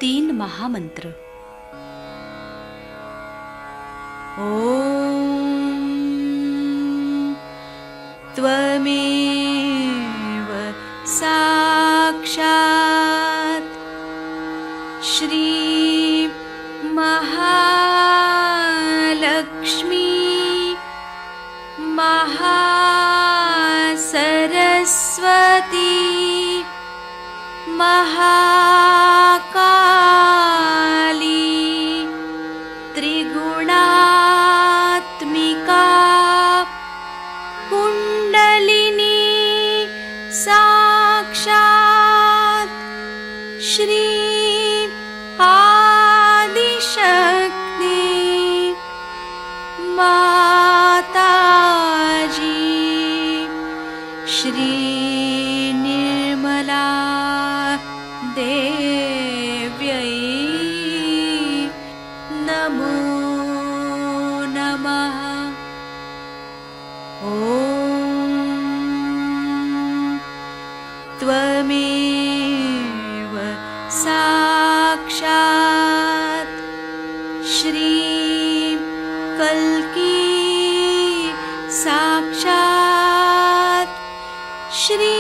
3 महामंत्र। ओम त्वमेव साक्षात् श्री महालक्ष्मी महासरस्वती महाकाली त्रिगुणात्मिका कुंडलिनी साक्षात् श्री आदिशक्ति माताजी श्री निर्मला देव्यै नमो नमः। ॐ त्वमेव साक्षात् श्री कल्की साक्षात् श्री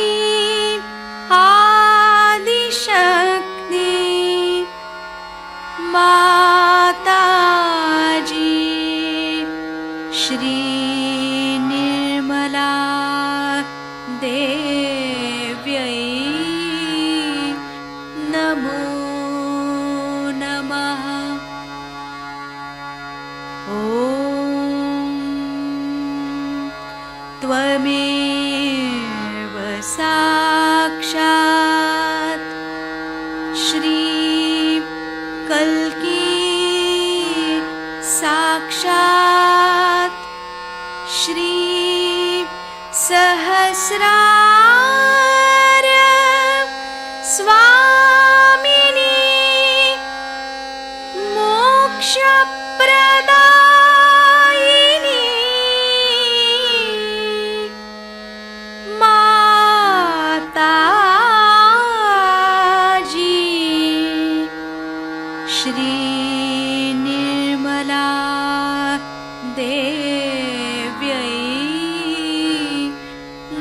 आदिशक्ति माताजी श्री निर्मला देव्यै नमो नमः। ॐ त्वमेव साक्षात् श्री कल्की साक्षात् श्री सहस्रार्य स्वामिनी मोक्षप्रदायिनी माताजी श्री निर्मला देव्यै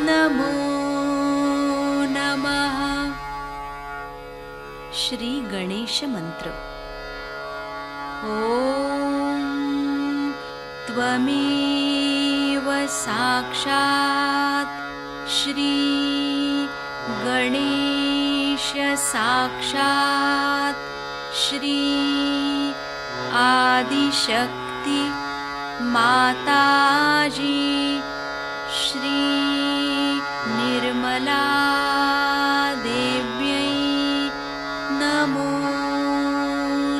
नमो नमः। श्री गणेश मंत्र। ॐ त्वमेव साक्षात् श्री गणेश साक्षात् श्री आदिशक्ति माताजी श्री निर्मला देव्यै नमो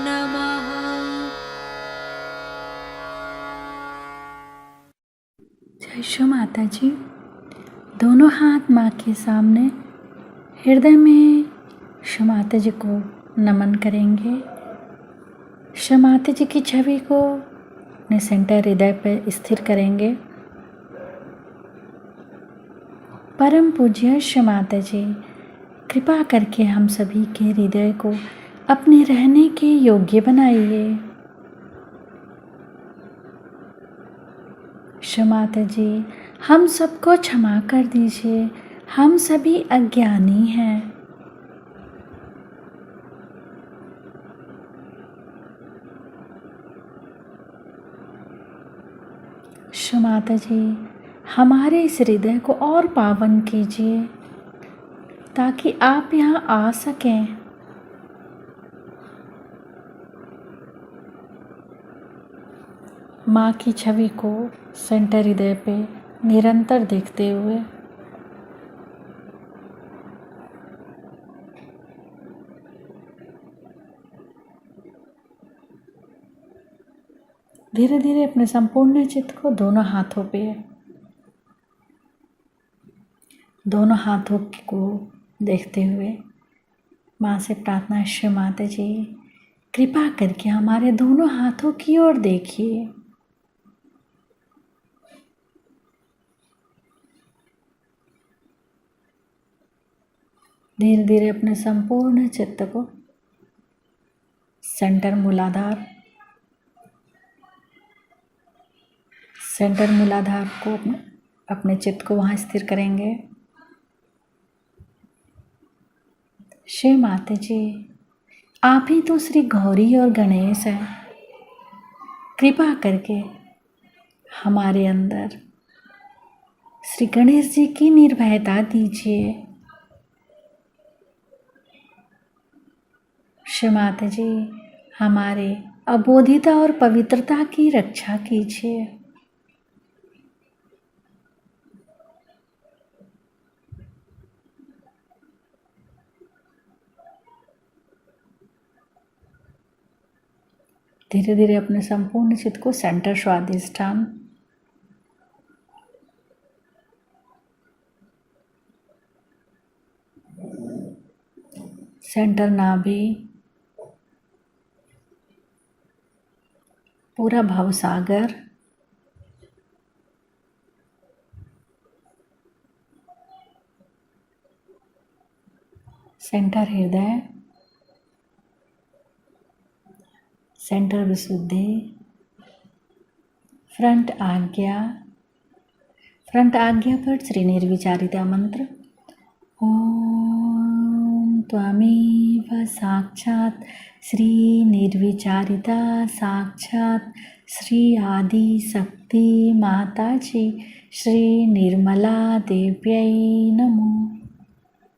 नमः। जय श्री माता जी। दोनों हाथ माँ के सामने हृदय में श्री माता जी को नमन करेंगे। श्री माता जी की छवि को अपने सेंटर हृदय पर स्थिर करेंगे। परम पूज्य श्री माता जी, कृपा करके हम सभी के हृदय को अपने रहने के योग्य बनाइए। श्री माता जी, हम सबको क्षमा कर दीजिए, हम सभी अज्ञानी हैं। श्री माता जी, हमारे इस हृदय को और पावन कीजिए ताकि आप यहाँ आ सकें। माँ की छवि को सेंटर हृदय पे निरंतर देखते हुए धीरे धीरे अपने संपूर्ण चित्त को दोनों हाथों को देखते हुए माँ से प्रार्थना, श्री माता जी कृपा करके हमारे दोनों हाथों की ओर देखिए। धीरे धीरे अपने संपूर्ण चित्त को सेंटर मूलाधार। सेंटर मूलाधार को अपने चित्त को वहाँ स्थिर करेंगे। श्री माता जी, आप ही तो श्री गौरी और गणेश हैं। कृपा करके हमारे अंदर श्री गणेश जी की निर्भयता दीजिए। श्री माता जी, हमारे अबोधिता और पवित्रता की रक्षा कीजिए। धीरे धीरे अपने संपूर्ण चित्त को सेंटर स्वादिष्ठान, सेंटर नाभि, पूरा भवसागर, सेंटर हृदय, सेंटर विशुद्धि, फ्रंट आज्ञा। फ्रंट आज्ञा पर श्री निर्विचारिता मंत्र। ओम त्वमेव साक्षात् श्री निर्विचारिता साक्षात् श्री आदि शक्ति माता जी श्री निर्मला देव्यै नमो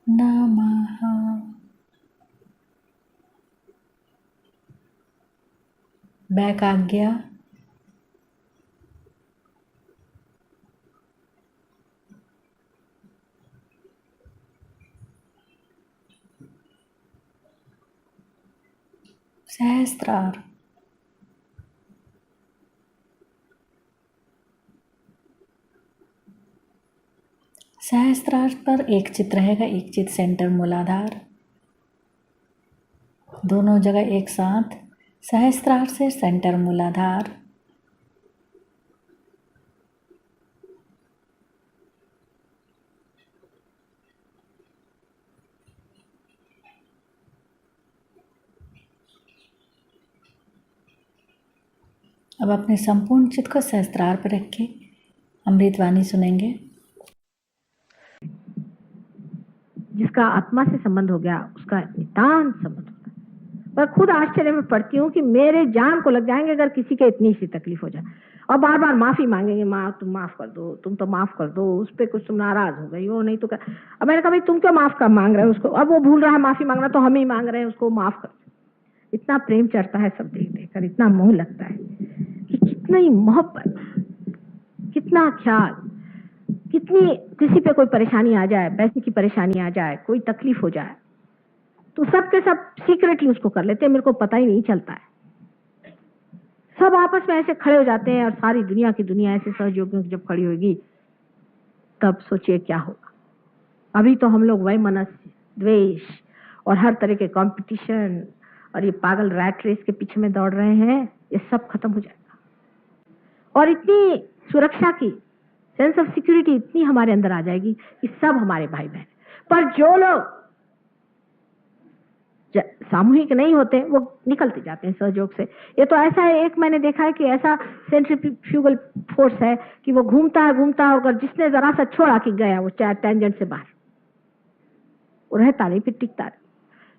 नमः। बैक आज्ञा। सहस्त्रार। सहस्त्रार पर एक चित रहेगा, एक चित सेंटर मूलाधार, दोनों जगह एक साथ। सहस्त्रार से सेंटर मूलाधार, अब अपने संपूर्ण चित्त को सहस्त्रार पर रख के अमृतवाणी सुनेंगे। जिसका आत्मा से संबंध हो गया उसका नितांत संबंध होता है। मैं खुद आश्चर्य में पड़ती हूँ कि मेरे जान को लग जाएंगे अगर किसी के इतनी सी तकलीफ हो जाए और बार बार माफी मांगेंगे, माँ तुम माफ कर दो, तुम तो माफ कर दो, उस पर कुछ तुम नाराज हो गई हो, नहीं तो क्या। अब मैंने कहा भाई तुम क्यों माफ कर मांग रहे हो उसको, अब वो भूल रहा है माफी मांगना तो हम ही मांग रहे हैं उसको माफ कर। इतना प्रेम चढ़ता है सब देख देख कर, इतना मोह लगता है कि कितनी मोहब्बत, कितना ख्याल, कितनी किसी पे कोई परेशानी आ जाए, पैसे की परेशानी आ जाए, कोई तकलीफ हो जाए तो सब के सब सीक्रेटली उसको कर लेते हैं, मेरे को पता ही नहीं चलता है। सब आपस में ऐसे खड़े हो जाते हैं और सारी दुनिया की दुनिया ऐसे सहयोगियों की जब खड़ी होगी तब सोचिए क्या होगा। अभी तो हम लोग वैमनस्य, द्वेष और हर तरह के कंपटीशन और ये पागल रैट रेस के पीछे में दौड़ रहे हैं, ये सब खत्म हो जाएगा और इतनी सुरक्षा की सेंस ऑफ सिक्योरिटी इतनी हमारे अंदर आ जाएगी कि सब हमारे भाई बहन। पर जो लोग सामूहिक नहीं होते वो निकलते जाते हैं सहयोग से। ये तो ऐसा है, एक मैंने देखा है कि ऐसा सेंट्रीफ्यूगल फोर्स है कि वो घूमता है और अगर जिसने जरा सा छोड़ा कि गया वो चाहे टेंजेंट से बाहर, वो रहता नहीं, फिर टिकता नहीं।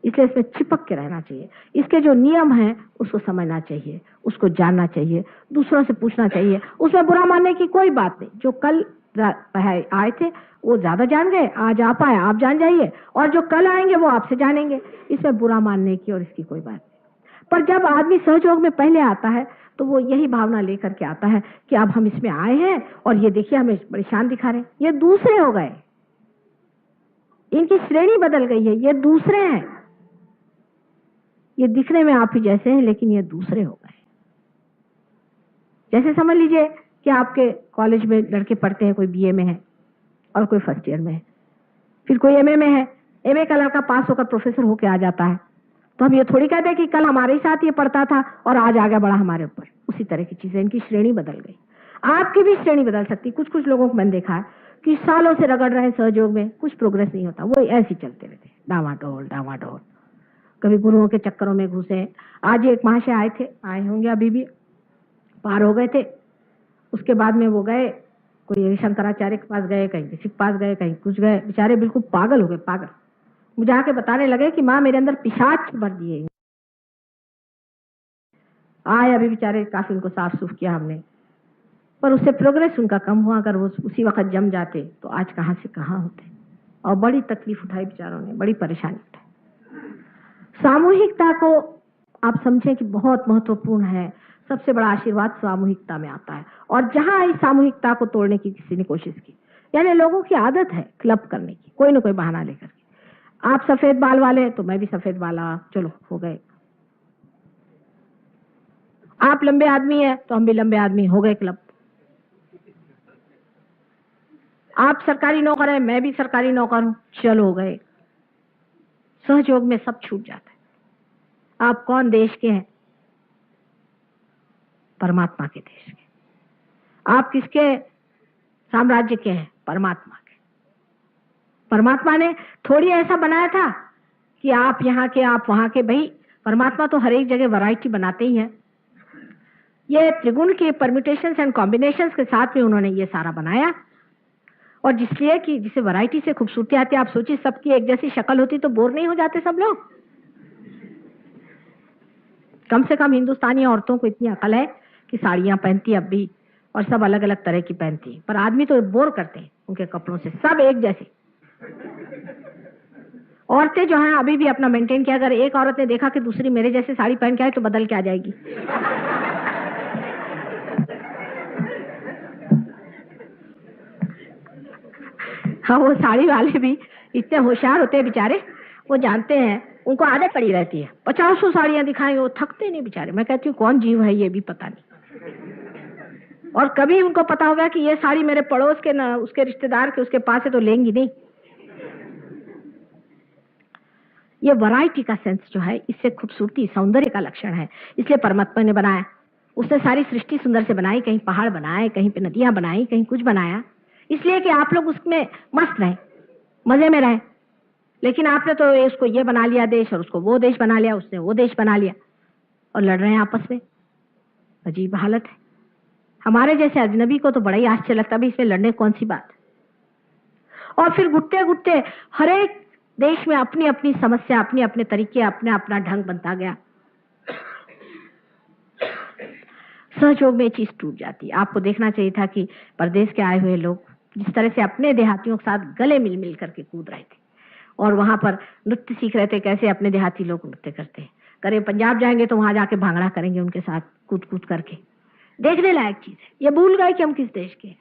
इसलिए इसमें चिपक के रहना चाहिए। इसके जो नियम हैं उसको समझना चाहिए, उसको जानना चाहिए, दूसरों से पूछना चाहिए। उसमें बुरा मानने की कोई बात नहीं। जो कल आए थे वो ज्यादा जान गए, आज आप आए, आप जान जाइए, और जो कल आएंगे वो आपसे जानेंगे। इसमें बुरा मानने की और इसकी कोई बात नहीं। पर जब आदमी सहयोग में पहले आता है तो वो यही भावना लेकर के आता है कि अब हम इसमें आए हैं और ये देखिए हमें परेशान दिखा रहे हैं, ये दूसरे हो गए, इनकी श्रेणी बदल गई है, ये दूसरे हैं, ये दिखने में आप ही जैसे हैं लेकिन ये दूसरे हो गए। जैसे समझ लीजिए कि आपके कॉलेज में लड़के पढ़ते हैं, कोई बीए में है और कोई फर्स्ट ईयर में है, फिर कोई एमए में है। एमए का लड़का पास होकर प्रोफेसर होकर आ जाता है तो हम ये थोड़ी कहते हैं कि कल हमारे साथ ये पढ़ता था और आज आ गया बड़ा हमारे ऊपर। उसी तरह की चीजें, इनकी श्रेणी बदल गई। आपकी भी श्रेणी बदल सकती। कुछ कुछ लोगों को मैंने देखा है कि सालों से रगड़ रहे सहयोग में, कुछ प्रोग्रेस नहीं होता, वो ऐसे चलते रहते डावाडोल डावाडोल। कभी गुरुओं के चक्करों में घुसे। आज एक महाशय आए थे, आए होंगे अभी भी, पार हो गए थे। उसके बाद में वो गए, कोई शंकराचार्य के पास गए, कहीं किसी के पास गए, कहीं कुछ गए, बेचारे बिल्कुल पागल हो गए, पागल। मुझे आके बताने लगे कि माँ मेरे अंदर पिशाच भर दिए। आए अभी बेचारे, काफी उनको साफ सूफ किया हमने, पर उससे प्रोग्रेस उनका कम हुआ। अगर वो उसी वक्त जम जाते तो आज कहाँ से कहाँ होते। और बड़ी तकलीफ उठाई बेचारों ने, बड़ी परेशानी उठाई। सामूहिकता को आप समझें कि बहुत महत्वपूर्ण है। सबसे बड़ा आशीर्वाद सामूहिकता में आता है। और जहां इस सामूहिकता को तोड़ने की किसी ने कोशिश की, यानी लोगों की आदत है क्लब करने की, कोई ना कोई बहाना लेकर के। आप सफेद बाल वाले हैं तो मैं भी सफेद वाला, चलो हो गए। आप लंबे आदमी हैं तो हम भी लंबे आदमी, हो गए क्लब। आप सरकारी नौकर हैं, मैं भी सरकारी नौकर हूं, चलो हो गए। सहयोग में सब छूट जाता है। आप कौन देश के हैं? परमात्मा के देश के। आप किसके साम्राज्य के हैं? परमात्मा के। परमात्मा ने थोड़ी ऐसा बनाया था कि आप यहाँ के, आप वहां के। भाई परमात्मा तो हर एक जगह वैरायटी बनाते ही है। ये त्रिगुण के परम्यूटेशंस एंड कॉम्बिनेशंस के साथ में उन्होंने ये सारा बनाया। और जिसलिए कि जिसे वैरायटी से खूबसूरती आती है। आप सोचिए सबकी एक जैसी शक्ल होती तो बोर नहीं हो जाते सब लोग? कम से कम हिंदुस्तानी औरतों को इतनी अकल है कि साड़ियां पहनती अब भी, और सब अलग अलग तरह की पहनती है। पर आदमी तो बोर करते हैं उनके कपड़ों से, सब एक जैसे। औरतें जो हैं अभी भी अपना मेंटेन किया। अगर एक औरत ने देखा कि दूसरी मेरे जैसे साड़ी पहन के आए तो बदल के आ जाएगी। हाँ, वो साड़ी वाले भी इतने होशियार होते हैं बेचारे, वो जानते हैं, उनको आदत पड़ी रहती है। 50 साड़ियां दिखाएंगे, वो थकते नहीं बेचारे। मैं कहती हूँ कौन जीव है ये भी पता नहीं। और कभी उनको पता होगा कि ये साड़ी मेरे पड़ोस के ना, उसके रिश्तेदार के, उसके पास है तो लेंगी नहीं। ये वैरायटी का सेंस जो है, इससे खूबसूरती, सौंदर्य का लक्षण है। इसलिए परमात्मा ने बनाया। उसने सारी सृष्टि सुंदर से बनाई। कहीं पहाड़ बनाए, कहीं पे नदियां बनाई, कहीं कुछ बनाया, इसलिए कि आप लोग उसमें मस्त रहें, मजे में रहें। लेकिन आपने तो इसको ये बना लिया देश, और उसको वो देश बना लिया, उसने वो देश बना लिया, और लड़ रहे हैं आपस में। अजीब हालत है। हमारे जैसे अजनबी को तो बड़ा ही आश्चर्य लगता है, इसमें लड़ने कौन सी बात। और फिर घुटते घुटते हर एक देश में अपनी अपनी समस्या, अपने अपने तरीके, अपना अपना ढंग बनता गया। सहयोग में चीज टूट जाती है। आपको देखना चाहिए था कि परदेश के आए हुए लोग जिस तरह से अपने देहातियों के साथ गले मिल मिल करके कूद रहे थे, और वहां पर नृत्य सीख रहे थे, कैसे अपने देहाती लोग नृत्य करते हैं। करे पंजाब जाएंगे तो वहां जाके भांगड़ा करेंगे उनके साथ, कूद कूद करके। देखने लायक चीज है। ये भूल गए कि हम किस देश के हैं।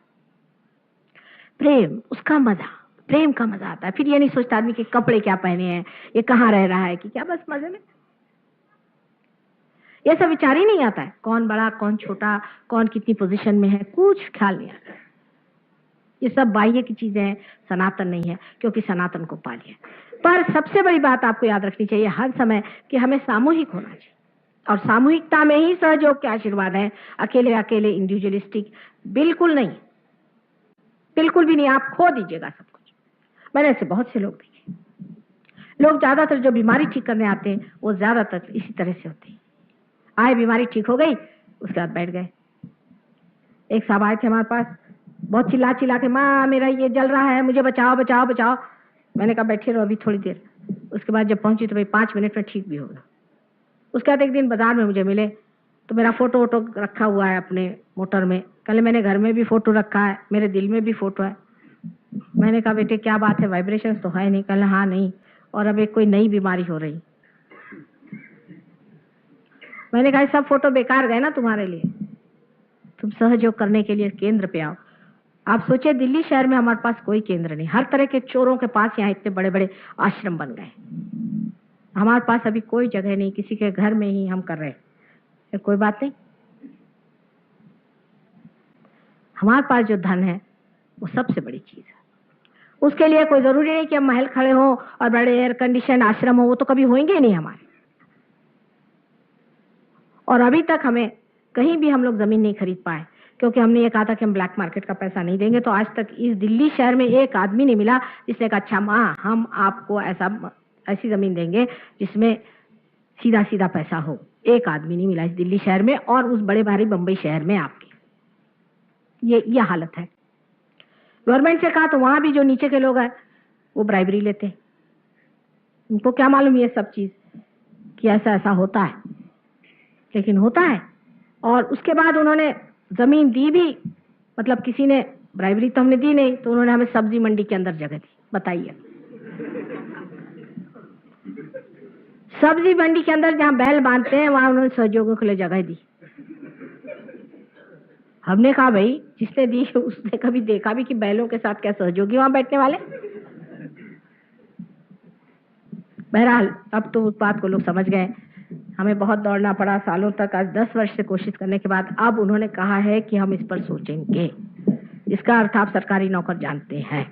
प्रेम, उसका मजा, प्रेम का मजा आता है। फिर ये नहीं सोचता आदमी कि कपड़े क्या पहने हैं, ये कहाँ रह रहा है, कि क्या, बस मजे में। ये सब विचार ही नहीं आता है, कौन बड़ा कौन छोटा, कौन कितनी पोजीशन में है, कुछ ख्याल नहीं आता। ये सब बाह्य की चीजें हैं, सनातन नहीं है, क्योंकि सनातन को पा लिया। पर सबसे बड़ी बात आपको याद रखनी चाहिए हर समय कि हमें सामूहिक होना चाहिए, और सामूहिकता में ही सहयोग के आशीर्वाद है। अकेले अकेले इंडिविजुअलिस्टिक बिल्कुल नहीं, बिल्कुल भी नहीं। आप खो दीजिएगा सब कुछ। मैंने ऐसे बहुत से लोग देखे। लोग ज्यादातर जो बीमारी ठीक करने आते हैं वो ज्यादातर इसी तरह से होते हैं। आए, बीमारी ठीक हो गई, उसके बाद बैठ गए। एक साहब आए थे हमारे पास, बहुत चिल्ला चिल्ला के, माँ मेरा ये जल रहा है, मुझे बचाओ बचाओ बचाओ। मैंने कहा बैठे रहो अभी थोड़ी देर। उसके बाद जब पहुंची तो भाई 5 मिनट में ठीक भी होगा। उसके बाद एक दिन बाजार में मुझे मिले तो मेरा फोटो वोटो रखा हुआ है अपने मोटर में। कल मैंने घर में भी फोटो रखा है, मेरे दिल में भी फोटो है। मैंने कहा बेटे क्या बात है, वाइब्रेशन तो है नहीं? कल हाँ नहीं, और अब एक कोई नई बीमारी हो रही। मैंने कहा सब फोटो बेकार गए ना तुम्हारे लिए, तुम सहयोग करने के लिए केंद्र पे आओ। आप सोचिए दिल्ली शहर में हमारे पास कोई केंद्र नहीं, हर तरह के चोरों के पास यहाँ इतने बड़े बड़े आश्रम बन गए। हमारे पास अभी कोई जगह नहीं, किसी के घर में ही हम कर रहे हैं। कोई बात नहीं, हमारे पास जो धन है वो सबसे बड़ी चीज है। उसके लिए कोई जरूरी नहीं कि हम महल खड़े हों और बड़े एयर कंडीशन आश्रम हो, वो तो कभी होंगे ही नहीं हमारे। और अभी तक हमें कहीं भी हम लोग जमीन नहीं खरीद पाए, क्योंकि हमने ये कहा था कि हम ब्लैक मार्केट का पैसा नहीं देंगे। तो आज तक इस दिल्ली शहर में एक आदमी नहीं मिला जिसने कहा अच्छा माँ हम आपको ऐसी जमीन देंगे जिसमें सीधा सीधा पैसा हो। एक आदमी नहीं मिला इस दिल्ली शहर में और उस बड़े भारी बंबई शहर में आपके। ये हालत है। गवर्नमेंट से कहा तो वहां भी जो नीचे के लोग हैं वो ब्राइबरी लेते हैं। उनको क्या मालूम ये सब चीज कि ऐसा ऐसा होता है, लेकिन होता है। और उसके बाद उन्होंने जमीन दी भी, मतलब किसी ने ब्राइबरी तो हमने दी नहीं, तो उन्होंने हमें सब्जी मंडी के अंदर जगह दी। बताइए, सब्जी मंडी के अंदर जहां बैल बांधते हैं वहां उन्होंने सहयोगियों के लिए जगह दी। हमने कहा भाई जिसने दी उसने कभी देखा भी कि बैलों के साथ क्या सहयोगी वहां बैठने वाले। बहरहाल अब तो उस बात को लोग समझ गए। हमें बहुत दौड़ना पड़ा सालों तक, आज 10 वर्ष से कोशिश करने के बाद अब उन्होंने कहा है कि हम इस पर सोचेंगे। इसका अर्थ आप सरकारी नौकर जानते हैं।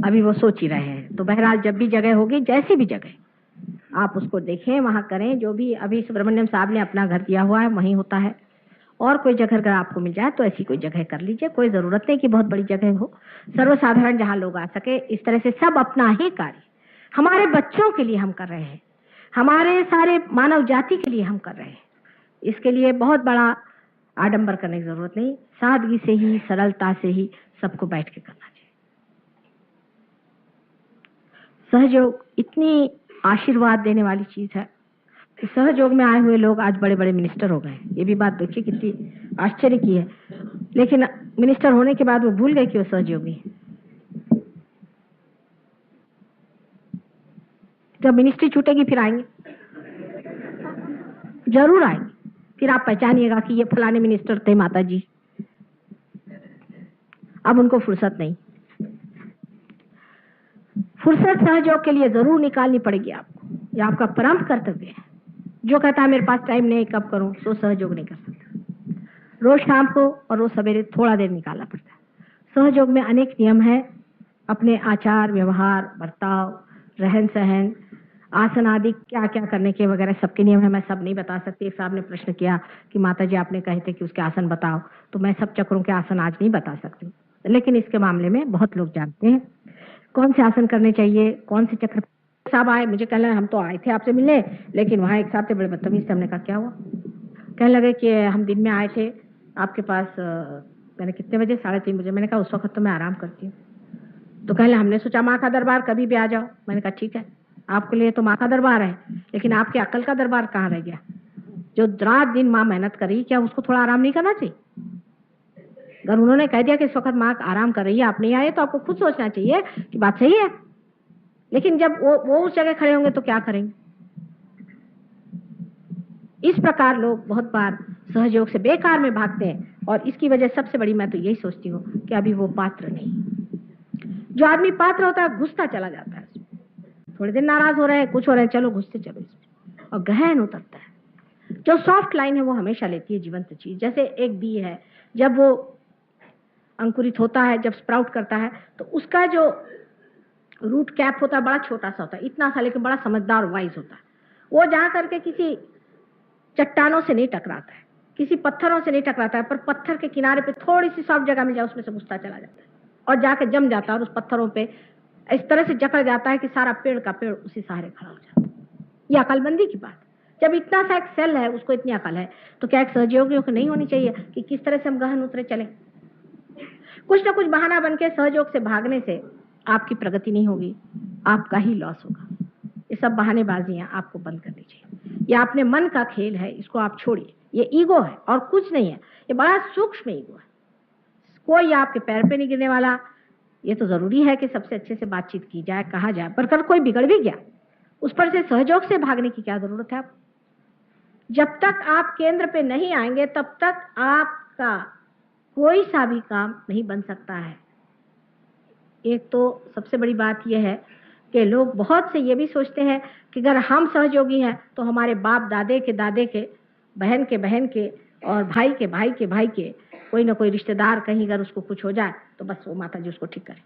अभी वो सोच ही रहे हैं। तो बहरहाल जब भी जगह होगी, जैसी भी जगह, आप उसको देखें, वहां करें। जो भी अभी सुब्रमण्यम साहब ने अपना घर दिया हुआ है वहीं होता है। और कोई जगह अगर आपको मिल जाए तो ऐसी कोई जगह कर लीजिए। कोई जरूरत नहीं कि बहुत बड़ी जगह हो, सर्वसाधारण जहां लोग आ सके। इस तरह से सब अपना ही कार्य हमारे बच्चों के लिए हम कर रहे हैं, हमारे सारे मानव जाति के लिए हम कर रहे हैं। इसके लिए बहुत बड़ा आडंबर करने की जरूरत नहीं। सादगी से ही, सरलता से ही सबको बैठ के करना चाहिए। सहयोग इतनी आशीर्वाद देने वाली चीज है कि सहयोग में आए हुए लोग आज बड़े बड़े मिनिस्टर हो गए। ये भी बात देखिए कितनी आश्चर्य की है। लेकिन मिनिस्टर होने के बाद वो भूल गए कि वो सहयोगी है। जब मिनिस्ट्री छूटेगी फिर आएंगे, जरूर आएंगे। फिर आप पहचानिएगा कि ये फलाने मिनिस्टर थे माता जी। अब उनको फुर्सत नहीं। फुर्सत सहयोग के लिए जरूर निकालनी पड़ेगी आपको। ये आपका परम कर्तव्य है। जो कहता है मेरे पास टाइम नहीं, कब करूं, सो सहयोग नहीं कर सकता। रोज शाम को और रोज सवेरे थोड़ा देर निकालना पड़ता है। सहयोग में अनेक नियम है। अपने आचार व्यवहार, बर्ताव, रहन सहन, आसन आदि क्या क्या करने के वगैरह सबके नियम है। मैं सब नहीं बता सकती। एक साहब ने प्रश्न किया कि माता जी आपने कहे थे कि उसके आसन बताओ, तो मैं सब चक्रों के आसन आज नहीं बता सकती, लेकिन इसके मामले में बहुत लोग जानते हैं कौन से आसन करने चाहिए, कौन से चक्र। साहब आए, मुझे कहने हम तो आए थे आपसे मिलने, लेकिन वहाँ एक साहब थे बड़े बदतमीज से। हमने कहा क्या हुआ? कहने लगे कि हम दिन में आए थे आपके पास। मैंने कितने बजे? 3:30 बजे। मैंने कहा उस वक्त तो मैं आराम करती हूँ। तो कहने हमने सोचा माँ का दरबार कभी भी आ जाओ। मैंने कहा ठीक है, आपके लिए तो माँ का दरबार है, लेकिन आपके अक्ल का दरबार कहाँ रह गया? जो रात दिन माँ मेहनत कर रही, क्या उसको थोड़ा आराम नहीं करना चाहिए? अगर उन्होंने कह दिया कि इस वक्त माँ आराम कर रही है, आप नहीं आए, तो आपको खुद सोचना चाहिए कि बात सही है। लेकिन जब वो उस जगह खड़े होंगे तो क्या करेंगे? इस प्रकार लोग बहुत बार सहयोग से बेकार में भागते हैं। और इसकी वजह सबसे बड़ी मैं तो यही सोचती हूँ कि अभी वो पात्र नहीं। जो आदमी पात्र होता है घुसता चला जाता है। थोड़े दिन नाराज हो रहे हैं, कुछ हो रहे हैं, चलो घुसते चलो इसमें, और गहन उतरता है। जो सॉफ्ट लाइन है वो हमेशा लेती है जीवंत चीज। जैसे एक बी है, जब वो अंकुरित होता है, जब स्प्राउट करता है, तो उसका जो रूट कैप होता है बड़ा छोटा सा होता है, इतना सा, लेकिन बड़ा समझदार वाइज होता है। वो जा करके किसी चट्टानों से नहीं टकराता है, किसी पत्थरों से नहीं टकराता है, पर पत्थर के किनारे पे थोड़ी सी सॉफ्ट जगह में जाए उसमें से घुसता चला जाता है और जाके जम जाता है और उस पत्थरों पे इस तरह से जकड़ जाता है कि सारा पेड़ का पेड़ उसी सहारे खड़ा हो जाता है। ये अकलमंदी की बात। जब इतना सा एक सेल है, उसको इतनी अकल है, तो क्या एक सहयोगियों को नहीं होनी चाहिए कि किस तरह से हम गहन उतरे चले? कुछ ना कुछ बहाना बन के सहयोग से भागने से आपकी प्रगति नहीं होगी, आपका ही लॉस होगा। ये सब बहानेबाजियां आपको बंद करनी चाहिए। ये अपने मन का खेल है, इसको आप छोड़िए। ये ईगो है और कुछ नहीं है। ये बड़ा सूक्ष्म ईगो है। कोई आपके पैर पे नहीं गिरने वाला। ये तो जरूरी है कि सबसे अच्छे से बातचीत की जाए, कहा जाए, पर कल कोई बिगड़ भी गया, उस पर से सहयोग से भागने की क्या जरूरत है? आप जब तक आप केंद्र पे नहीं आएंगे तब तक आपका कोई सा भी काम नहीं बन सकता है। एक तो सबसे बड़ी बात यह है कि लोग बहुत से ये भी सोचते हैं कि अगर हम सहयोगी हैं तो हमारे बाप दादे के बहन के और भाई के कोई ना कोई रिश्तेदार कहीं अगर उसको कुछ हो जाए तो बस वो माता जी उसको ठीक करे।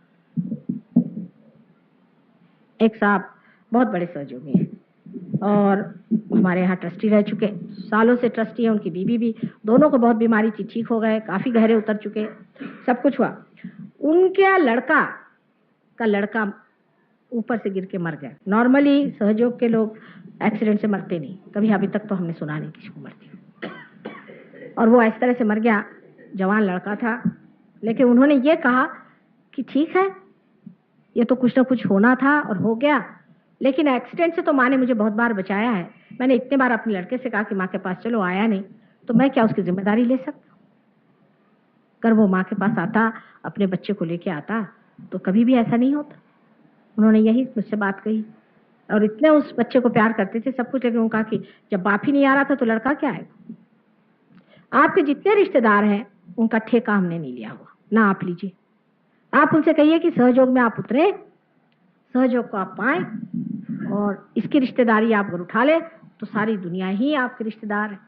एक साहब बहुत बड़े सहयोगी हैं और हमारे यहाँ ट्रस्टी रह चुके, सालों से ट्रस्टी है। उनकी बीवी भी, दोनों को बहुत बीमारी थी, ठीक हो गए, काफी गहरे उतर चुके, सब कुछ हुआ। उनके लड़का ऊपर से गिर के मर गया। नॉर्मली सहयोग के लोग एक्सीडेंट से मरते नहीं, कभी अभी तक तो हमने सुना नहीं किसी को मरते। और वो इस तरह से मर गया, जवान लड़का था। लेकिन उन्होंने ये कहा कि ठीक है, ये तो कुछ ना कुछ होना था और हो गया, लेकिन एक्सीडेंट से तो माँ ने मुझे बहुत बार बचाया है। मैंने इतने बार अपने लड़के से कहा कि माँ के पास चलो, आया नहीं, तो मैं क्या उसकी जिम्मेदारी ले सकता हूँ? अगर वो माँ के पास आता, अपने बच्चे को लेके आता, तो कभी भी ऐसा नहीं होता। उन्होंने यही मुझसे बात कही और इतने उस बच्चे को प्यार करते थे, सब कुछ। लेकिन उन्होंने कहा कि जब बाप ही नहीं आ रहा था तो लड़का क्या आएगा? आपके जितने रिश्तेदार हैं उनका ठेका हमने नहीं लिया हुआ, ना आप लीजिए। आप उनसे कहिए कि सहयोग में आप उतरे, सहयोग को आप पाएं, और इसकी रिश्तेदारी आप अगर उठा ले तो सारी दुनिया ही आपके रिश्तेदार है।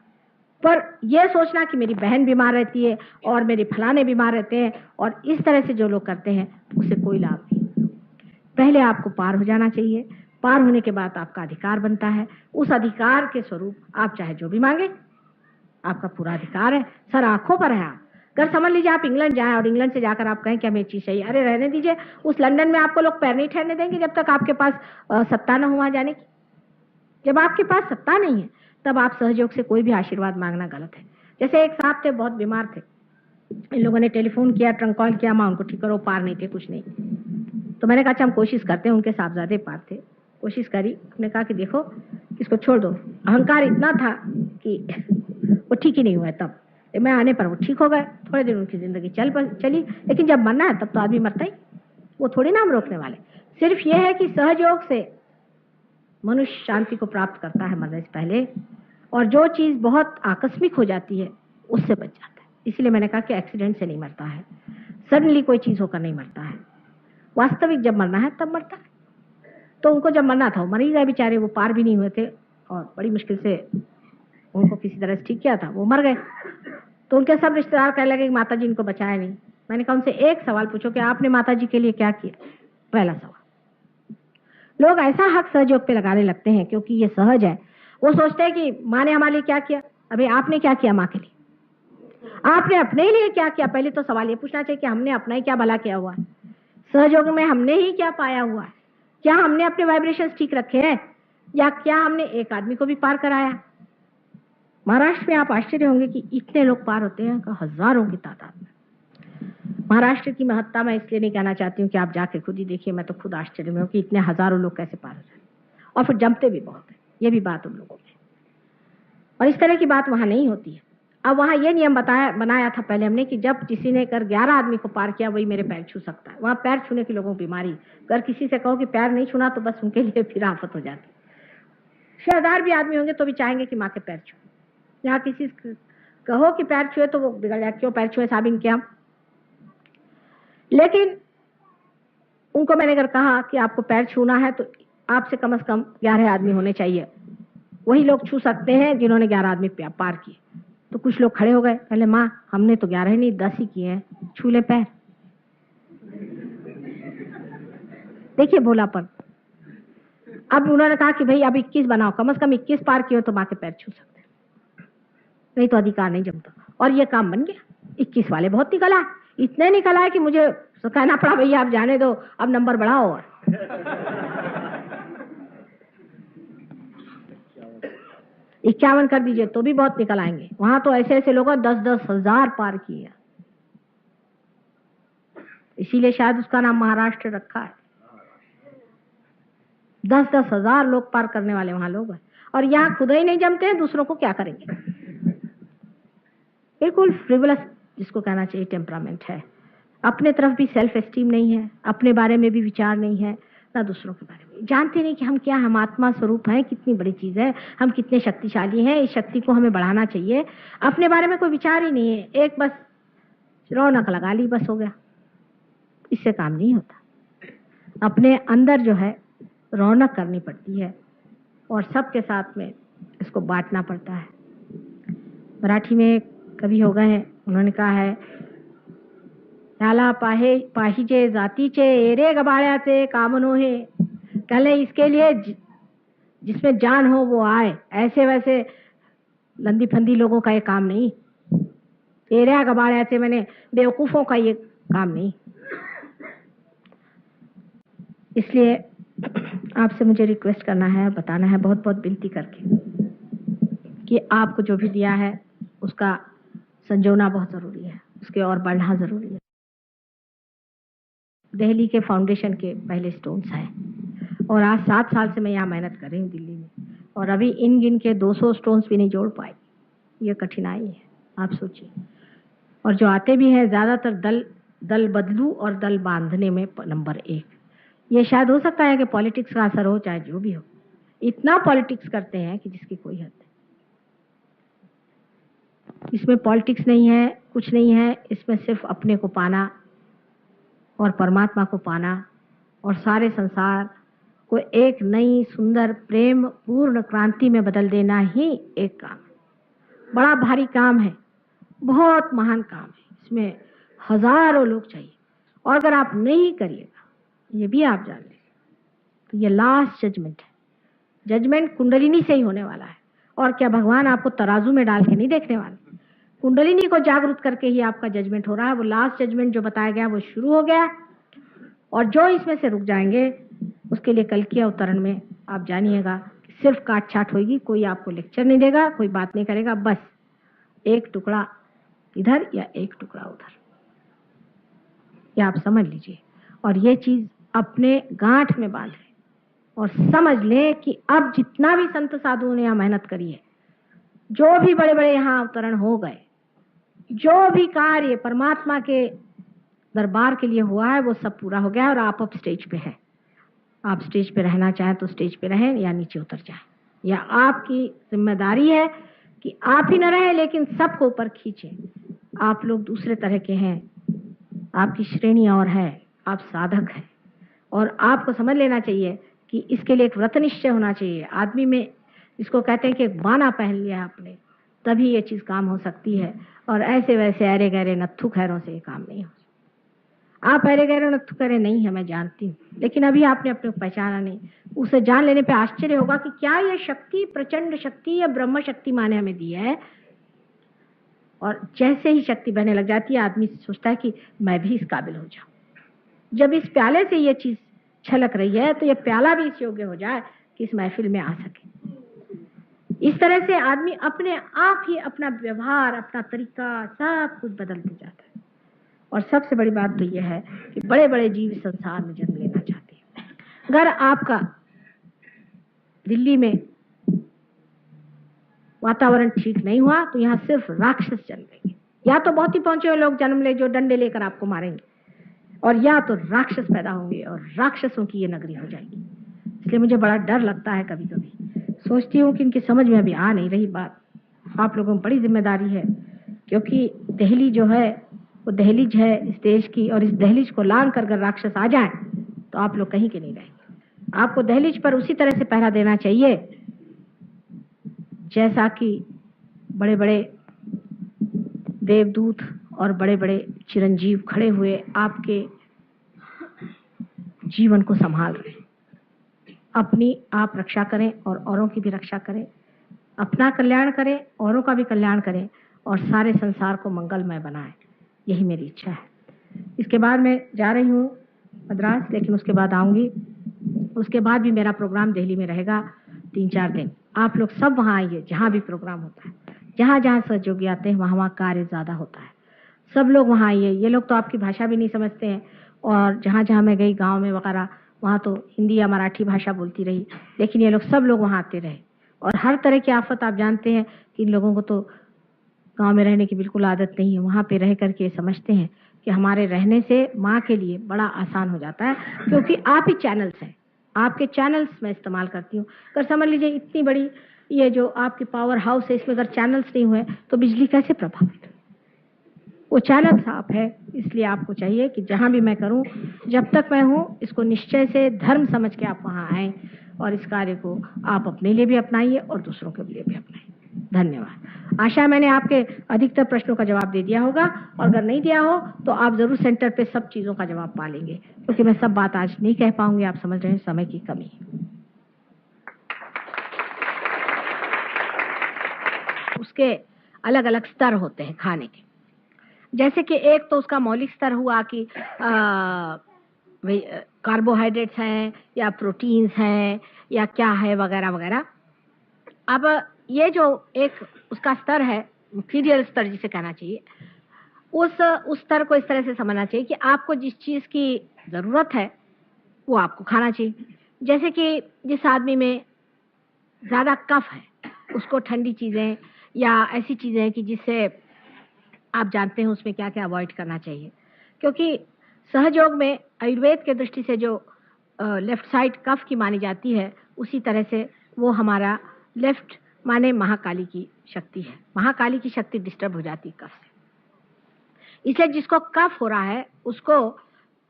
पर यह सोचना कि मेरी बहन बीमार रहती है और मेरे फलाने बीमार रहते हैं और इस तरह से जो लोग करते हैं, उससे कोई लाभ नहीं। पहले आपको पार हो जाना चाहिए। पार होने के बाद आपका अधिकार बनता है। उस अधिकार के स्वरूप आप चाहे जो भी मांगे, आपका पूरा अधिकार है। सर आंखों पर है। अगर समझ लीजिए आप इंग्लैंड जाएं और इंग्लैंड से जाकर आप कहें कि हमें चीज चाहिए, अरे रहने दीजिए, उस लंदन में आपको लोग पैर नहीं ठहरने देंगे जब तक आपके पास सत्ता न हो वहां जाने की। जब आपके पास सत्ता नहीं है तब आप सहयोग से कोई भी आशीर्वाद मांगना गलत है। जैसे एक साहब थे, बहुत बीमार थे, इन लोगों ने टेलीफोन किया, ट्रंक कॉल किया, माँ उनको ठीक करो, पार नहीं थे, कुछ नहीं। तो मैंने कहा अच्छा हम कोशिश करते हैं। उनके साहबजादे पार थे, कोशिश करी। उन्होंने कहा कि देखो इसको छोड़ दो। अहंकार इतना था कि वो ठीक ही नहीं हुआ। तब मैं आने पर वो ठीक हो गए। थोड़े दिन उनकी जिंदगी चली, लेकिन जब मरना है तब तो आदमी मरता ही, वो थोड़ी ना हम रोकने वाले। सिर्फ ये है कि सहयोग से मनुष्य शांति को प्राप्त करता है मरने से पहले, और जो चीज बहुत आकस्मिक हो जाती है उससे बच जाता है। इसलिए मैंने कहा कि एक्सीडेंट से नहीं मरता है, सडनली कोई चीज होकर नहीं मरता है। वास्तविक जब मरना है तब मरता है। तो उनको जब मरना था वो मर ही गए बेचारे, वो पार भी नहीं हुए थे और बड़ी मुश्किल से उनको किसी तरह से ठीक किया था, वो मर गए। तो उनके सब रिश्तेदार कहने लगे कि माता जी इनको बचाया नहीं। मैंने कहा उनसे एक सवाल पूछो कि आपने माता जी के लिए क्या किया? पहला सवाल। लोग ऐसा हक सहयोग पे लगाने लगते हैं क्योंकि ये सहज है। वो सोचते हैं कि माँ ने हमारे लिए क्या किया। अबे आपने क्या किया माँ के लिए? आपने अपने लिए क्या किया? पहले तो सवाल ये पूछना चाहिए कि हमने अपना ही क्या भला किया हुआ है? सहयोग में हमने ही क्या पाया हुआ है? क्या हमने अपने वाइब्रेशंस ठीक रखे हैं, या क्या हमने एक आदमी को भी पार कराया? महाराष्ट्र में आप आश्चर्य होंगे कि इतने लोग पार होते हैं, हजारों की तादाद में। महाराष्ट्र की महत्ता मैं इसलिए नहीं कहना चाहती हूँ कि आप जाके खुद ही देखिए, मैं तो खुद आश्चर्य में हूँ कि इतने हजारों लोग कैसे पार हो जाते, और फिर जमते भी बहुत है। ये भी बात उन लोगों में, और इस तरह की बात वहां नहीं होती है। अब वहां ये नियम बनाया था पहले हमने कि जब किसी ने कर 11 आदमी को पार किया वही मेरे पैर छू सकता है। वहां पैर छूने की लोगों को बीमारी, अगर किसी से कहो कि पैर नहीं छूना तो बस उनके लिए फिर आफत हो जाती। शेरदार भी आदमी होंगे तो भी चाहेंगे कि माँ के पैर छू। यहाँ किसी कहो कि पैर छुए तो वो बिगड़ जाए, क्यों पैर छुए साबिन के हम। लेकिन उनको मैंने अगर कहा कि आपको पैर छूना है तो आपसे कम से कम 11 आदमी होने चाहिए, वही लोग छू सकते हैं जिन्होंने 11 आदमी पार किए। तो कुछ लोग खड़े हो गए, पहले माँ हमने तो 11 नहीं 10 ही किए हैं, छू ले पैर। देखिए भोलापन। अब उन्होंने कहा कि भाई अब 21 बनाओ, कम से कम 21 पार किए तो माँ के पैर छू सकते, नहीं तो अधिकार नहीं जमता। और ये काम बन गया। 21 वाले बहुत निकल आए, इतने निकल आए कि मुझे कहना पड़ा भैया आप जाने दो, अब नंबर बढ़ाओ। और 51 कर दीजिए तो भी बहुत निकल आएंगे। वहां तो ऐसे ऐसे लोगों 10-10 हजार पार किए, इसीलिए शायद उसका नाम महाराष्ट्र रखा है। 10-10 हजार लोग पार करने वाले वहां लोग हैं, और यहाँ खुद ही नहीं जमते हैं, दूसरों को क्या करेंगे। बिल्कुल फ्रिवलस जिसको कहना चाहिए टेम्परामेंट है। अपने तरफ भी सेल्फ एस्टीम नहीं है, अपने बारे में भी विचार नहीं है, ना दूसरों के बारे में। जानते नहीं कि हम क्या, हम आत्मा स्वरूप हैं, कितनी बड़ी चीज है, हम कितने शक्तिशाली हैं। इस शक्ति को हमें बढ़ाना चाहिए। अपने बारे में कोई विचार ही नहीं है, एक बस रौनक लगा ली, बस हो गया। इससे काम नहीं होता। अपने अंदर जो है रौनक करनी पड़ती है और सबके साथ में इसको बांटना पड़ता है। मराठी में कवि हो गए हैं, उन्होंने कहा है, त्याला पाहिजे जातीचे एरे गबाळ्याचे काम नोहे। कहले इसके लिए जिसमें जान हो वो आए, ऐसे वैसे लंदी फंदी लोगों का ये काम नहीं। एरिया गबाळ्याचे मैंने बेवकूफों का ये काम नहीं। इसलिए आपसे मुझे रिक्वेस्ट करना है, बताना है बहुत बहुत विनती करके कि आपको जो भी दिया है उसका संजोना बहुत ज़रूरी है, उसके और बढ़ना ज़रूरी है। दिल्ली के फाउंडेशन के पहले स्टोन्स हैं और आज 7 साल से मैं यहाँ मेहनत कर रही हूँ दिल्ली में, और अभी इन गिन के 200 स्टोन्स भी नहीं जोड़ पाई। ये कठिनाई है, आप सोचिए। और जो आते भी हैं ज़्यादातर दल बदलू और दल बांधने में नंबर 1। ये शायद हो सकता है कि पॉलिटिक्स का असर हो, चाहे जो भी हो। इतना पॉलिटिक्स करते हैं कि जिसकी कोई हद नहीं। इसमें पॉलिटिक्स नहीं है, कुछ नहीं है, इसमें सिर्फ अपने को पाना और परमात्मा को पाना और सारे संसार को एक नई सुंदर प्रेम पूर्ण क्रांति में बदल देना ही एक काम है। बड़ा भारी काम है, बहुत महान काम है। इसमें हजारों लोग चाहिए, और अगर आप नहीं करिएगा, ये भी आप जान लीजिए, तो ये लास्ट जजमेंट है। जजमेंट कुंडलिनी से ही होने वाला है। और क्या भगवान आपको तराजू में डाल के नहीं देखने वाले? कुंडलिनी को जागरूक करके ही आपका जजमेंट हो रहा है। वो लास्ट जजमेंट जो बताया गया वो शुरू हो गया, और जो इसमें से रुक जाएंगे उसके लिए कल के अवतरण में आप जानिएगा कि सिर्फ काट छाट होगी। कोई आपको लेक्चर नहीं देगा, कोई बात नहीं करेगा, बस एक टुकड़ा इधर या एक टुकड़ा उधर, ये आप समझ लीजिए। और ये चीज अपने गांठ में बांधे और समझ ले कि अब जितना भी संत साधुओं ने यहाँ मेहनत करी है, जो भी बड़े बड़े यहाँ अवतरण हो गए, जो भी कार्य परमात्मा के दरबार के लिए हुआ है, वो सब पूरा हो गया। और आप अब स्टेज पे हैं। आप स्टेज पे रहना चाहें तो स्टेज पे रहें या नीचे उतर जाएं, या आपकी जिम्मेदारी है कि आप ही न रहें लेकिन सबको ऊपर खींचें। आप लोग दूसरे तरह के हैं, आपकी श्रेणी और है, आप साधक हैं, और आपको समझ लेना चाहिए कि इसके लिए एक व्रत निश्चय होना चाहिए आदमी में। इसको कहते हैं कि एक बाना पहन लिया आपने, तभी ये चीज काम हो सकती है। और ऐसे वैसे अरे गहरे नत्थु खैरों से ये काम नहीं हो। आप अरे गहरे नत्थु खैरे नहीं है, मैं जानती हूँ, लेकिन अभी आपने अपने को पहचाना नहीं। उसे जान लेने पे आश्चर्य होगा कि क्या ये शक्ति प्रचंड शक्ति या ब्रह्म शक्ति माने हमें दी है। और जैसे ही शक्ति बहने लग जाती है, आदमी सोचता है कि मैं भी इस काबिल हो जाऊं। जब इस प्याले से ये चीज छलक रही है तो ये प्याला भी इस योग्य हो जाए कि इस महफिल में आ सके। इस तरह से आदमी अपने आप ही अपना व्यवहार, अपना तरीका सब कुछ बदलते जाता है। और सबसे बड़ी बात तो यह है कि बड़े बड़े जीव संसार में जन्म लेना चाहते हैं। अगर आपका दिल्ली में वातावरण ठीक नहीं हुआ तो यहाँ सिर्फ राक्षस जन्म लेंगे, या तो बहुत ही पहुंचे हुए लोग जन्म ले जो डंडे लेकर आपको मारेंगे, और या तो राक्षस पैदा होंगे और राक्षसों की ये नगरी हो जाएगी। इसलिए मुझे बड़ा डर लगता है, कभी कभी सोचती हूँ कि इनकी समझ में अभी आ नहीं रही बात। आप लोगों को बड़ी जिम्मेदारी है, क्योंकि दिल्ली जो है वो दहलीज है इस देश की, और इस दहलीज को लांग कर अगर राक्षस आ जाए तो आप लोग कहीं के नहीं रहेंगे। आपको दहलीज पर उसी तरह से पहरा देना चाहिए जैसा कि बड़े बड़े देवदूत और बड़े बड़े चिरंजीव खड़े हुए आपके जीवन को संभाल रहे हैं। अपनी आप रक्षा करें और औरों की भी रक्षा करें, अपना कल्याण करें, औरों का भी कल्याण करें, और सारे संसार को मंगलमय बनाएं। यही मेरी इच्छा है। इसके बाद मैं जा रही हूँ मद्रास, लेकिन उसके बाद आऊंगी। उसके बाद भी मेरा प्रोग्राम दिल्ली में रहेगा 3-4 दिन। आप लोग सब वहाँ आइए, जहाँ भी प्रोग्राम होता है, जहाँ जहाँ सहयोगी आते हैं वहाँ वहाँ कार्य ज़्यादा होता है। सब लोग वहाँ आइए। ये लोग तो आपकी भाषा भी नहीं समझते हैं, और जहाँ जहाँ मैं गई गाँव में वगैरह, वहाँ तो हिंदी या मराठी भाषा बोलती रही, लेकिन ये लोग सब लोग वहाँ आते रहे। और हर तरह की आफत आप जानते हैं कि इन लोगों को तो गांव में रहने की बिल्कुल आदत नहीं है। वहाँ पे रह करके समझते हैं कि हमारे रहने से माँ के लिए बड़ा आसान हो जाता है, क्योंकि आप ही चैनल्स हैं। आपके चैनल्स मैं इस्तेमाल करती हूँ। अगर समझ लीजिए इतनी बड़ी ये जो आपकी पावर हाउस है, इसमें अगर चैनल्स नहीं हुए तो बिजली कैसे प्रभावित? वो चैनल्स आप है। इसलिए आपको चाहिए कि जहाँ भी मैं करूँ, जब तक मैं हूँ, इसको निश्चय से धर्म समझ के आप वहाँ आएँ, और इस कार्य को आप अपने लिए भी अपनाइए और दूसरों के लिए भी अपनाइए। धन्यवाद। आशा है मैंने आपके अधिकतर प्रश्नों का जवाब दे दिया होगा, और अगर नहीं दिया हो तो आप जरूर सेंटर पे सब चीजों का जवाब पा लेंगे, क्योंकि मैं सब बात आज नहीं कह पाऊंगी। आप समझ रहे हैं, समय की कमी। उसके अलग अलग स्तर होते हैं खाने के। जैसे कि एक तो उसका मौलिक स्तर हुआ कि कार्बोहाइड्रेट्स हैं या प्रोटीन्स हैं या क्या है वगैरह वगैरह। अब ये जो एक उसका स्तर है, फीडियल स्तर जिसे कहना चाहिए, उस स्तर को इस तरह से समझना चाहिए कि आपको जिस चीज की जरूरत है वो आपको खाना चाहिए। जैसे कि जिस आदमी में ज्यादा कफ है उसको ठंडी चीजें या ऐसी चीजें कि जिससे आप जानते हैं उसमें क्या क्या अवॉइड करना चाहिए, क्योंकि सहयोग में आयुर्वेद के दृष्टि से जो लेफ्ट साइड कफ की मानी जाती है, उसी तरह से वो हमारा लेफ्ट माने महाकाली की शक्ति है। महाकाली की शक्ति डिस्टर्ब हो जाती है कफ से। इसलिए जिसको कफ हो रहा है उसको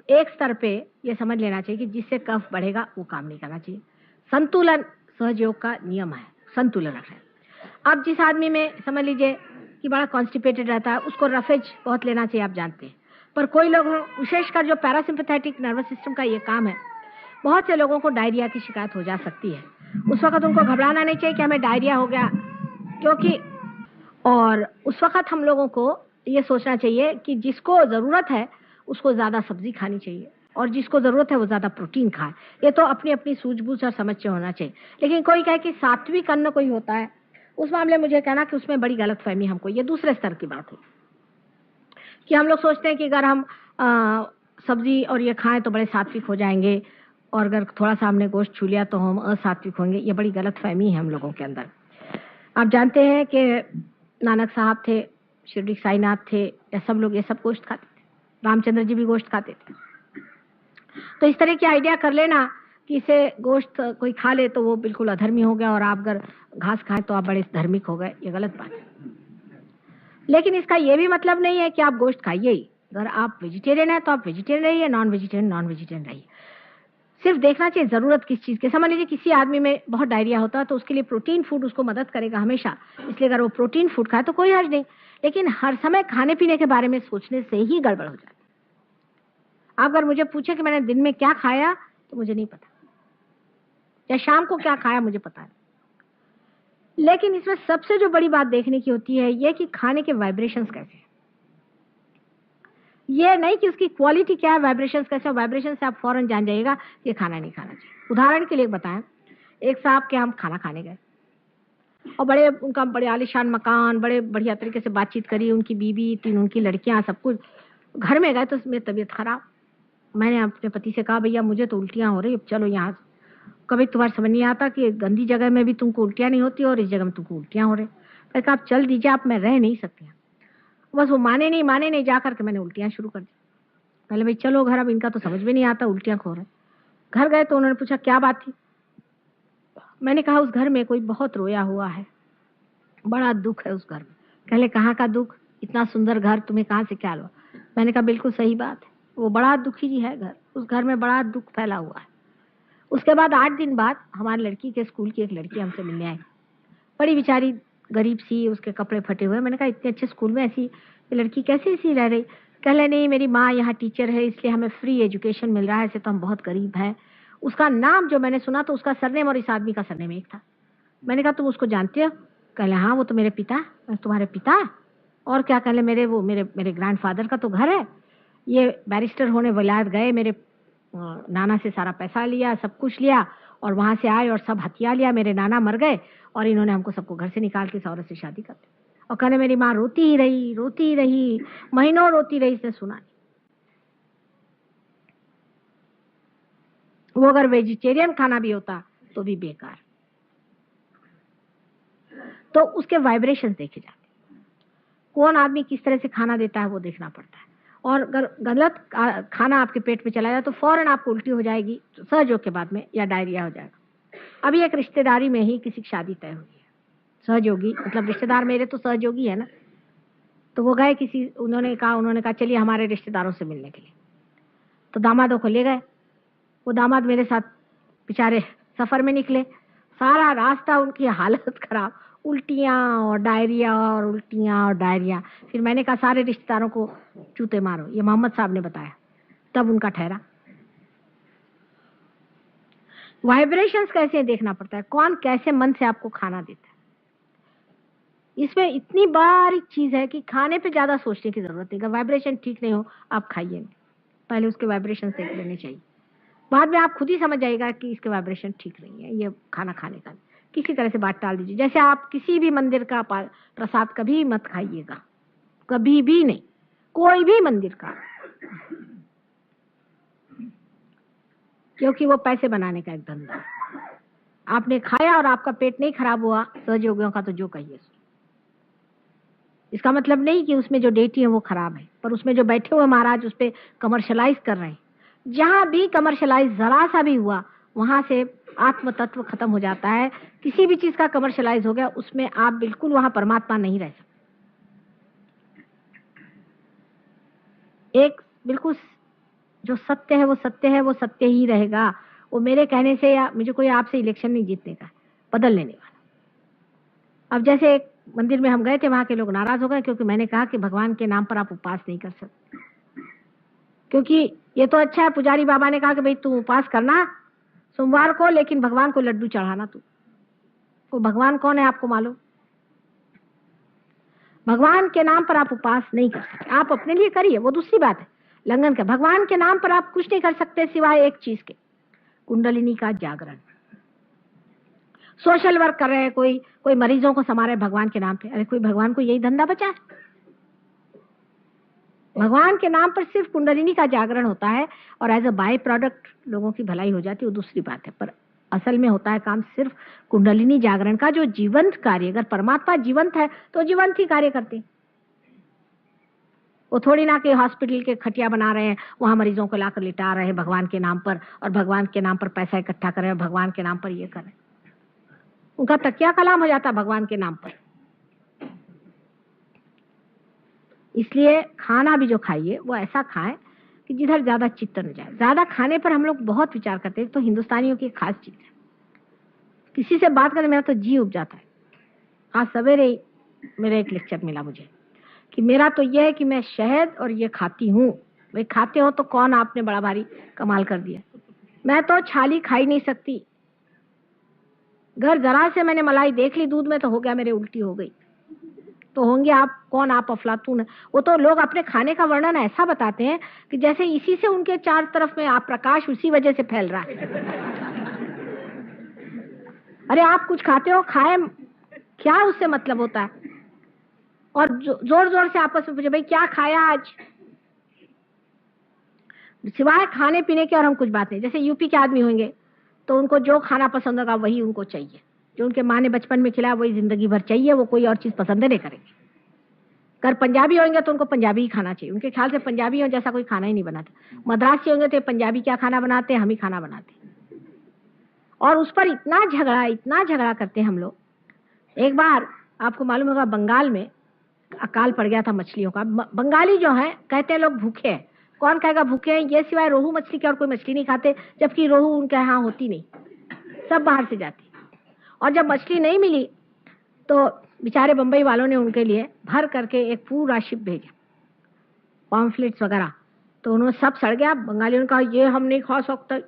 एक स्तर पे ये समझ लेना चाहिए कि जिससे कफ बढ़ेगा वो काम नहीं करना चाहिए। संतुलन सहयोग का नियम है, संतुलन है। अब जिस आदमी में समझ लीजिए कि बड़ा कॉन्स्टिपेटेड रहता है, उसको रफेज बहुत लेना चाहिए, आप जानते हैं। पर कोई लोग, विशेषकर जो पैरासिम्पैथेटिक नर्वस सिस्टम का ये काम है, बहुत से लोगों को डायरिया की शिकायत हो जा सकती है। उस वक्त उनको घबराना नहीं चाहिए कि हमें डायरिया हो गया, क्योंकि और उस वक्त हम लोगों को ये सोचना चाहिए कि जिसको जरूरत है उसको ज्यादा सब्जी खानी चाहिए और जिसको जरूरत है वो ज्यादा प्रोटीन खाए। ये तो अपनी अपनी सूझबूझ और समझ से होना चाहिए। लेकिन कोई कहे कि सात्विक अन्न कोई होता है, उस मामले में मुझे कहना कि उसमें बड़ी गलतफहमी हमको, ये दूसरे स्तर की बात है कि हम लोग सोचते हैं कि अगर हम सब्जी और ये खाएं तो बड़े सात्विक हो जाएंगे और अगर थोड़ा सा हमने गोश्त छू लिया तो हम असात्विक होंगे। ये बड़ी गलतफहमी है हम लोगों के अंदर। आप जानते हैं कि नानक साहब थे, शिरडी साईनाथ थे, या सब लोग ये सब गोश्त खाते थे, रामचंद्र जी भी गोश्त खाते थे। तो इस तरह की आइडिया कर लेना कि इसे गोश्त कोई खा ले तो वो बिल्कुल अधर्मी हो गया और आप अगर घास खाएं तो आप बड़े धार्मिक हो गए, ये गलत बात है। लेकिन इसका ये भी मतलब नहीं है कि आप गोश्त खाइए ही। अगर आप वेजिटेरियन है तो आप वेजिटेरियन रहिए, नॉन वेजिटेरियन रहिए। सिर्फ देखना चाहिए जरूरत किस चीज की। समझ लीजिए किसी आदमी में बहुत डायरिया होता है तो उसके लिए प्रोटीन फूड उसको मदद करेगा हमेशा, इसलिए अगर वो प्रोटीन फूड खाए तो कोई हर्ज नहीं। लेकिन हर समय खाने पीने के बारे में सोचने से ही गड़बड़ हो जाती है। आप अगर मुझे पूछे कि मैंने दिन में क्या खाया तो मुझे नहीं पता, या शाम को क्या खाया मुझे पता है। लेकिन इसमें सबसे जो बड़ी बात देखने की होती है ये कि खाने के वाइब्रेशंस कैसे हैं। ये नहीं कि उसकी क्वालिटी क्या है, वाइब्रेशंस कैसे। वाइब्रेशन से आप फौरन जान जाइएगा कि खाना नहीं खाना चाहिए। उदाहरण के लिए बताएं, एक साहब के हम खाना खाने गए और बड़े उनका बड़े आलीशान मकान, बड़े बढ़िया तरीके से बातचीत करी, उनकी बीवी, 3 उनकी लड़कियां, सब कुछ। घर में गए तो मेरी तबीयत खराब। मैंने अपने पति से कहा भैया मुझे तो उल्टियां हो रही, चलो यहाँ। कभी तुम्हारे समझ नहीं आता कि गंदी जगह में भी तुमको उल्टियां नहीं होती और इस जगह में तुमको उल्टियां हो रही। मैंने कहा आप चल दीजिए, आप मैं रह नहीं सकती। बस वो माने नहीं, जा करके मैंने उल्टियां शुरू कर दी। पहले भाई चलो घर, अब इनका तो समझ में नहीं आता, उल्टियां खो रहे। घर गए तो उन्होंने पूछा क्या बात थी। मैंने कहा उस घर में कोई बहुत रोया हुआ है, बड़ा दुख है उस घर में। कहले कहाँ का दुख, इतना सुंदर घर तुम्हें कहाँ से क्या लो। मैंने कहा बिल्कुल सही बात है, वो बड़ा दुखी जी है घर, उस घर में बड़ा दुख फैला हुआ है। उसके बाद 8 दिन बाद हमारी लड़की के स्कूल की एक लड़की हमसे मिलने आई, बड़ी बेचारी गरीब सी, उसके कपड़े फटे हुए। मैंने कहा इतने अच्छे स्कूल में ऐसी लड़की कैसे ऐसी रह रही। कहले नहीं मेरी माँ यहाँ टीचर है इसलिए हमें फ्री एजुकेशन मिल रहा है, ऐसे तो हम बहुत गरीब हैं। उसका नाम जो मैंने सुना तो उसका सरनेम और इस आदमी का सरनेम एक था। मैंने कहा तुम उसको जानते हो। कहले हाँ वो तो मेरे पिता। तुम्हारे पिता और क्या। कहले मेरे ग्रैंडफादर का तो घर है, ये बैरिस्टर होने विलायत गए, मेरे नाना से सारा पैसा लिया, सब कुछ लिया और वहां से आए और सब हथियार लिया। मेरे नाना मर गए और इन्होंने हमको सबको घर से निकाल के इस औरत से शादी कर दी। और कहने मेरी माँ रोती ही रही, महीनों रोती रही, इसने सुना नहीं। वो अगर वेजिटेरियन खाना भी होता तो भी बेकार। तो उसके वाइब्रेशन देखे जाते, कौन आदमी किस तरह से खाना देता है वो देखना पड़ता है। और अगर गलत खाना आपके पेट में चला जाए तो फौरन आपको उल्टी हो जाएगी सहयोग के बाद में, या डायरिया हो जाएगा। अभी एक रिश्तेदारी में ही किसी की शादी तय हुई है, सहयोगी मतलब रिश्तेदार मेरे तो सहयोगी है ना। तो वो गए किसी, उन्होंने कहा चलिए हमारे रिश्तेदारों से मिलने के लिए। तो दामादों को ले गए। वो दामाद मेरे साथ बेचारे सफर में निकले, सारा रास्ता उनकी हालत खराब, उल्टियां और डायरिया और उल्टियां और डायरिया। फिर मैंने कहा सारे रिश्तेदारों को चूते मारो, ये मोहम्मद साहब ने बताया, तब उनका ठहरा। वाइब्रेशंस कैसे देखना पड़ता है, कौन कैसे मन से आपको खाना देता है। इसमें इतनी बारीक चीज है कि खाने पे ज्यादा सोचने की जरूरत नहीं। अगर वाइब्रेशन ठीक नहीं हो आप खाइए नहीं। पहले उसके वाइब्रेशन देख लेने चाहिए। बाद में आप खुद ही समझ जाएगा कि इसके वाइब्रेशन ठीक नहीं है, ये खाना खाने का। किसी तरह से बात टाल दीजिए। जैसे आप किसी भी मंदिर का प्रसाद कभी मत खाइएगा, कभी भी नहीं, कोई भी मंदिर का, क्योंकि वो पैसे बनाने का एक धंधा है। आपने खाया और आपका पेट नहीं खराब हुआ सहयोगियों का, तो जो कहिए। इसका मतलब नहीं कि उसमें जो डेटी है वो खराब है, पर उसमें जो बैठे हुए महाराज उस पर कमर्शलाइज कर रहे हैं। जहां भी कमर्शलाइज जरा सा भी हुआ, वहां से आत्म तत्व खत्म हो जाता है। किसी भी चीज का कमर्शलाइज हो गया, उसमें आप बिल्कुल वहां परमात्मा नहीं रह सकते। एक बिल्कुल जो सत्य है वो सत्य है, वो सत्य ही रहेगा। वो मेरे कहने से या मुझे कोई आपसे इलेक्शन नहीं जीतने का, बदल लेने वाला। अब जैसे एक मंदिर में हम गए थे, वहां के लोग नाराज हो गए क्योंकि मैंने कहा कि भगवान के नाम पर आप उपवास नहीं कर सकते। क्योंकि ये तो अच्छा है, पुजारी बाबा ने कहा कि भाई तू उपवास करना सोमवार को, लेकिन भगवान को लड्डू चढ़ाना। तू वो भगवान कौन है आपको मालूम? भगवान के नाम पर आप उपवास नहीं कर सकते। आप अपने लिए करिए, वो दूसरी बात है, लंघन का। भगवान के नाम पर आप कुछ नहीं कर सकते सिवाय एक चीज के, कुंडलिनी का जागरण। सोशल वर्क कर रहे हैं, कोई मरीजों को संभाल रहे भगवान के नाम पे। अरे कोई भगवान को यही धंधा बचा है? भगवान के नाम पर सिर्फ कुंडलिनी का जागरण होता है और एज अ बाय प्रोडक्ट लोगों की भलाई हो जाती है, वो दूसरी बात है। पर असल में होता है काम सिर्फ कुंडलिनी जागरण का, जो जीवंत कार्य। अगर परमात्मा जीवंत है तो जीवंत ही कार्य करते हैं। वो थोड़ी ना कि हॉस्पिटल के खटिया बना रहे हैं, वहां मरीजों को लाकर लिटा रहे हैं भगवान के नाम पर, और भगवान के नाम पर पैसा इकट्ठा कर रहे हैं, भगवान के नाम पर ये कर रहे हैं। उनका तकिया कलाम हो जाता भगवान के नाम पर। इसलिए खाना भी जो खाइए वो ऐसा खाएं कि जिधर ज्यादा चित्त न जाए। ज्यादा खाने पर हम लोग बहुत विचार करते हैं, तो हिंदुस्तानियों की खास चीज है। किसी से बात करने मेरा तो जी उब जाता है। आज सवेरे मेरा एक लेक्चर मिला मुझे कि मेरा तो यह है कि मैं शहद और ये खाती हूँ। भाई खाते हो तो कौन आपने बड़ा भारी कमाल कर दिया। मैं तो छाली खा ही नहीं सकती। घर जरा से मैंने मलाई देख ली दूध में तो हो गया, मेरे उल्टी हो गई। तो होंगे आप कौन, आप अफलातून। वो तो लोग अपने खाने का वर्णन ऐसा बताते हैं कि जैसे इसी से उनके चार तरफ में आप प्रकाश उसी वजह से फैल रहा है। अरे आप कुछ खाते हो, खाए, क्या उससे मतलब होता है? और जोर जोर से आपस में पूछे भाई क्या खाया आज, सिवाय खाने पीने के और हम कुछ बात नहीं। जैसे यूपी के आदमी होंगे तो उनको जो खाना पसंद होगा वही उनको चाहिए, जो उनके माँ ने बचपन में खिलाया वही जिंदगी भर चाहिए, वो कोई और चीज पसंद नहीं करेंगे। अगर पंजाबी होंगे तो उनको पंजाबी ही खाना चाहिए। उनके ख्याल से पंजाबी हो जैसा कोई खाना ही नहीं बनाता। मद्रासी होंगे तो पंजाबी क्या खाना बनाते हैं, हम ही खाना बनाते हैं। और उस पर इतना झगड़ा करते हैं हम लोग। एक बार आपको मालूम होगा बंगाल में अकाल पड़ गया था मछलियों का। बंगाली जो है कहते हैं लोग भूखे हैं। कौन कहेगा भूखे हैं? ये सिवाय रोहू मछली के और कोई मछली नहीं खाते, जबकि रोहू उनके यहाँ होती नहीं, सब बाहर से जाती। और जब मछली नहीं मिली तो बेचारे बंबई वालों ने उनके लिए भर करके एक पूरा शिप भेजा, पॉम्फलेट्स वगैरह। तो उन्होंने सब सड़ गया। बंगालियों ने कहा ये हम नहीं खा सकते,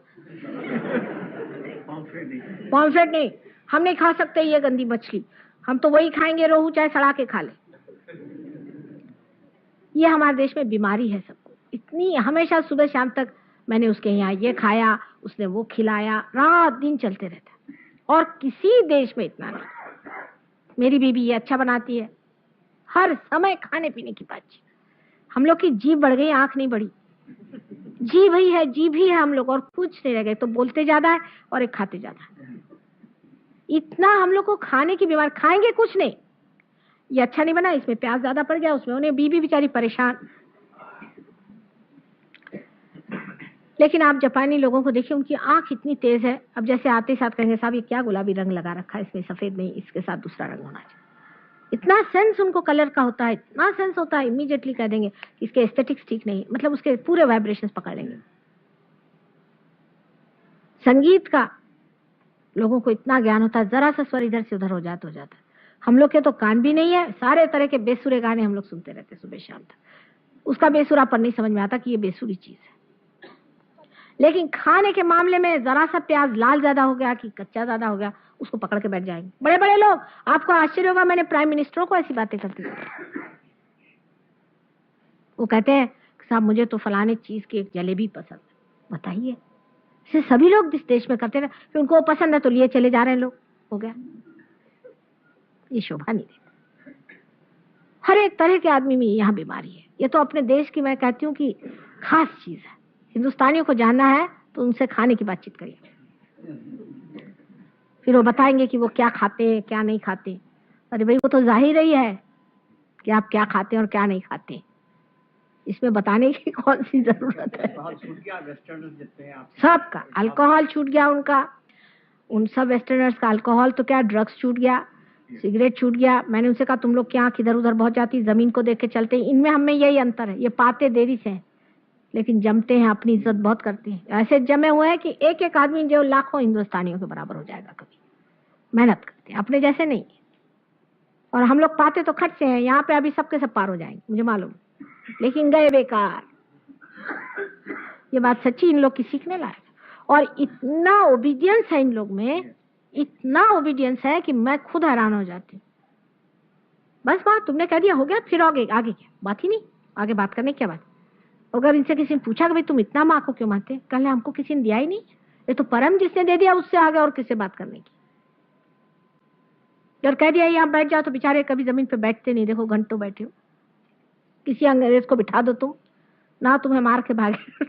पॉम्फलेट नहीं, हम नहीं खा सकते ये गंदी मछली, हम तो वही खाएंगे रोहू, चाहे सड़ा के खा ले। ये हमारे देश में बीमारी है सबको इतनी। हमेशा सुबह शाम तक मैंने उसके यहाँ ये खाया, उसने वो खिलाया, रात दिन चलते रहता। और किसी देश में इतना नहीं। मेरी बीबी ये अच्छा बनाती है, हर समय खाने पीने की बात। हम लोग की जीभ बढ़ गई, आंख नहीं बढ़ी। जीभ ही है, जीभ ही है हम लोग, और कुछ नहीं रह गए। तो बोलते ज्यादा है और एक खाते ज्यादा है। इतना हम लोग को खाने की बीमारी। खाएंगे कुछ नहीं, ये अच्छा नहीं बना, इसमें प्याज ज्यादा पड़ गया, उसमें उन्हें बीबी बेचारी परेशान। लेकिन आप जापानी लोगों को देखिए, उनकी आंख इतनी तेज है। अब जैसे आते साथ कहेंगे साहब ये क्या गुलाबी रंग लगा रखा है, इसमें सफेद नहीं, इसके साथ दूसरा रंग होना चाहिए। इतना सेंस उनको कलर का होता है, इतना सेंस होता है, इमीडिएटली कह देंगे इसके एस्थेटिक्स ठीक नहीं, मतलब उसके पूरे वाइब्रेशंस पकड़ लेंगे। संगीत का लोगों को इतना ज्ञान होता है, जरा सा स्वर इधर से उधर हो जाता है। हम लोग के तो कान भी नहीं है, सारे तरह के बेसुरे गाने हम लोग सुनते रहते सुबह शाम तक। उसका बेसुरापन नहीं समझ में आता कि ये बेसुरी चीज है। लेकिन खाने के मामले में जरा सा प्याज लाल ज्यादा हो गया कि कच्चा ज्यादा हो गया, उसको पकड़ के बैठ जाएंगे बड़े बड़े लोग। आपको आश्चर्य होगा, मैंने प्राइम मिनिस्टरों को ऐसी बातें करती हूँ। वो कहते हैं साहब मुझे तो फलाने चीज की एक जलेबी पसंद है, बताइए, इसे सभी लोग इस देश में करते हैं कि उनको पसंद है तो लिए चले जा रहे हैं लोग, हो गया। ये शोभा नहीं देता। हर एक तरह के आदमी में यहाँ बीमारी है। ये तो अपने देश की मैं कहती हूँ कि खास चीज है। हिंदुस्तानियों को जानना है तो उनसे खाने की बातचीत करिए, फिर वो बताएंगे कि वो क्या खाते हैं क्या नहीं खाते। अरे भाई वो तो जाहिर ही है कि आप क्या खाते हैं और क्या नहीं खाते, इसमें बताने की कौन सी जरूरत है। सबका अल्कोहल छूट गया उनका, उन सब वेस्टर्नर्स का अल्कोहल तो क्या, ड्रग्स छूट गया, सिगरेट छूट गया। मैंने उनसे कहा तुम लोग क्या आंख इधर उधर बहुत जाती, जमीन को देख के चलते। इनमें हमें यही अंतर है, ये पाते देरी से हैं लेकिन जमते हैं, अपनी इज्जत बहुत करते हैं। ऐसे जमे हुए हैं कि एक एक आदमी जो लाखों हिंदुस्तानियों के बराबर हो जाएगा कभी। मेहनत करते हैं, अपने जैसे नहीं। और हम लोग पाते तो खट से हैं, यहाँ पे अभी सबके सब पार हो जाएंगे मुझे मालूम, लेकिन गए बेकार। ये बात सच्ची इन लोग की सीखने लायक। और इतना ओबीडियंस है इन लोग में, इतना ओबीडियंस है कि मैं खुद हैरान हो जाती हूँ। बस बात तुमने कह दिया हो गया, फिर आगे आगे क्या बात ही नहीं, आगे बात करने की क्या बात। अगर इनसे किसी ने पूछा कि भाई तुम इतना माँ को क्यों मानते, कल हमको किसी ने दिया ही नहीं, ये तो परम जिसने दे दिया उससे आगे और किससे बात करने की। और कह दिया यहाँ बैठ जाओ तो बेचारे कभी जमीन पे बैठते नहीं, देखो घंटों बैठे हो। किसी अंग्रेज को बिठा दो तुम ना, तुम्हें मार के भागे।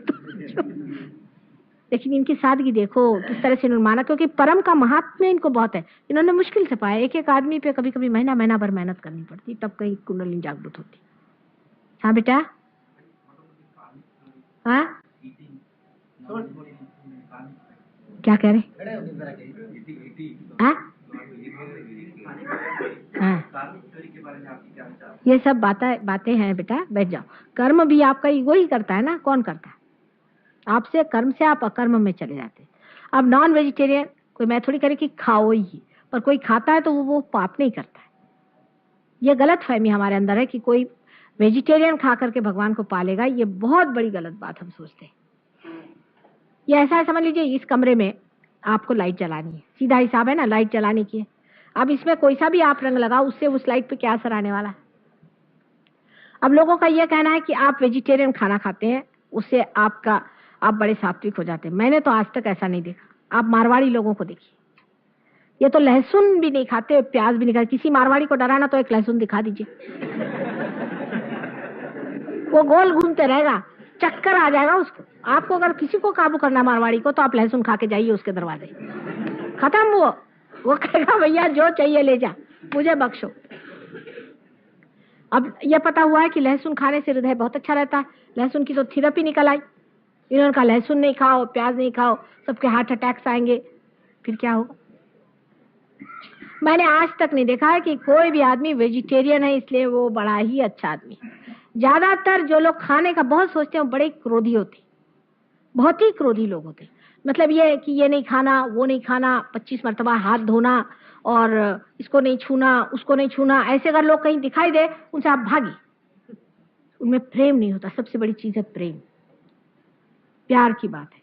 लेकिन इनकी सादगी देखो किस तरह से इन्होंने माना, क्योंकि परम का महात्म्य इनको बहुत है। इन्होंने मुश्किल से पाया, एक एक आदमी पे कभी कभी महीना महीना भर मेहनत करनी पड़ती, तब कहीं कुंडलिनी जागृत होती। हाँ बेटा, हाँ क्या कह रहे, हाँ ये सब बातें हैं बेटा, बैठ जाओ। कर्म भी आपका ईगो ही करता है ना, कौन करता है आपसे? कर्म से आप अकर्म में चले जाते हैं। अब नॉन वेजिटेरियन कोई मैं थोड़ी करे कि खाओ ही, पर कोई खाता है तो वो पाप नहीं करता है। ये गलत फहमी हमारे अंदर है कि कोई वेजिटेरियन खा करके भगवान को पालेगा, ये बहुत बड़ी गलत बात हम सोचते हैं। ये ऐसा है, समझ लीजिए इस कमरे में आपको लाइट जलानी है, सीधा हिसाब है ना लाइट जलाने की है। अब इसमें कोई सा भी आप रंग लगाओ, उससे उस लाइट पे क्या असर आने वाला है? अब लोगों का यह कहना है कि आप वेजिटेरियन खाना खाते हैं उससे आप बड़े सात्विक हो जाते हैं। मैंने तो आज तक ऐसा नहीं देखा। आप मारवाड़ी लोगों को देखिए, ये तो लहसुन भी नहीं खाते, प्याज भी नहीं खाते। किसी मारवाड़ी को डराना तो एक लहसुन दिखा दीजिए, वो गोल घूमते रहेगा, चक्कर आ जाएगा उसको। आपको अगर किसी को काबू करना मारवाड़ी को तो आप लहसुन खा के जाइए उसके दरवाजे, खत्म। वो कहेगा भैया जो चाहिए ले जा, मुझे बख्शो। अब यह पता हुआ है कि लहसुन खाने से हृदय बहुत अच्छा रहता है, लहसुन की तो थेरेपी निकल आई। इन्होंने कहा लहसुन नहीं खाओ, प्याज नहीं खाओ, सबके हार्ट अटैक्स आएंगे, फिर क्या होगा? मैंने आज तक नहीं देखा है कि कोई भी आदमी वेजिटेरियन है इसलिए वो बड़ा ही अच्छा आदमी। ज्यादातर जो लोग खाने का बहुत सोचते हैं बड़े क्रोधी होते, बहुत ही क्रोधी लोग होते। मतलब ये कि ये नहीं खाना, वो नहीं खाना, 25 मरतबा हाथ धोना और इसको नहीं छूना, उसको नहीं छूना। ऐसे अगर लोग कहीं दिखाई दे उनसे आप भागी। उनमें प्रेम नहीं होता। सबसे बड़ी चीज है प्रेम, प्यार की बात है।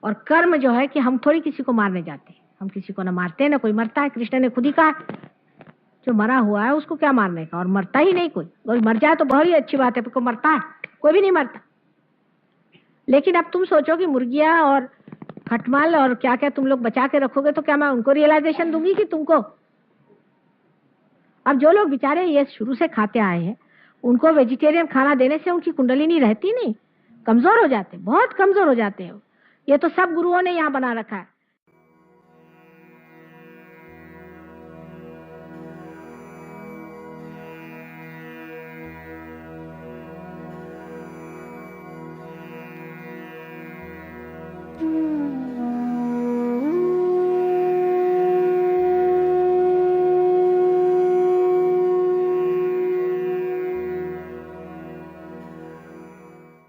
और कर्म जो है कि हम थोड़ी किसी को मारने जाते हैं, हम किसी को ना मारते हैं ना कोई मरता है। कृष्ण ने खुद ही कहा जो मरा हुआ है उसको क्या मारने का, और मरता ही नहीं कोई मर जाए तो बहुत ही अच्छी बात है, कोई मरता है? कोई भी नहीं मरता। लेकिन अब तुम सोचो कि मुर्गियां और खटमल और क्या क्या तुम लोग बचा के रखोगे तो क्या मैं उनको रियलाइजेशन दूंगी कि तुमको? अब जो लोग बेचारे ये शुरू से खाते आए हैं उनको वेजिटेरियन खाना देने से उनकी कुंडलिनी रहती नहीं, कमजोर हो जाते, बहुत कमजोर हो जाते हैं। ये तो सब गुरुओं ने यहाँ बना रखा है।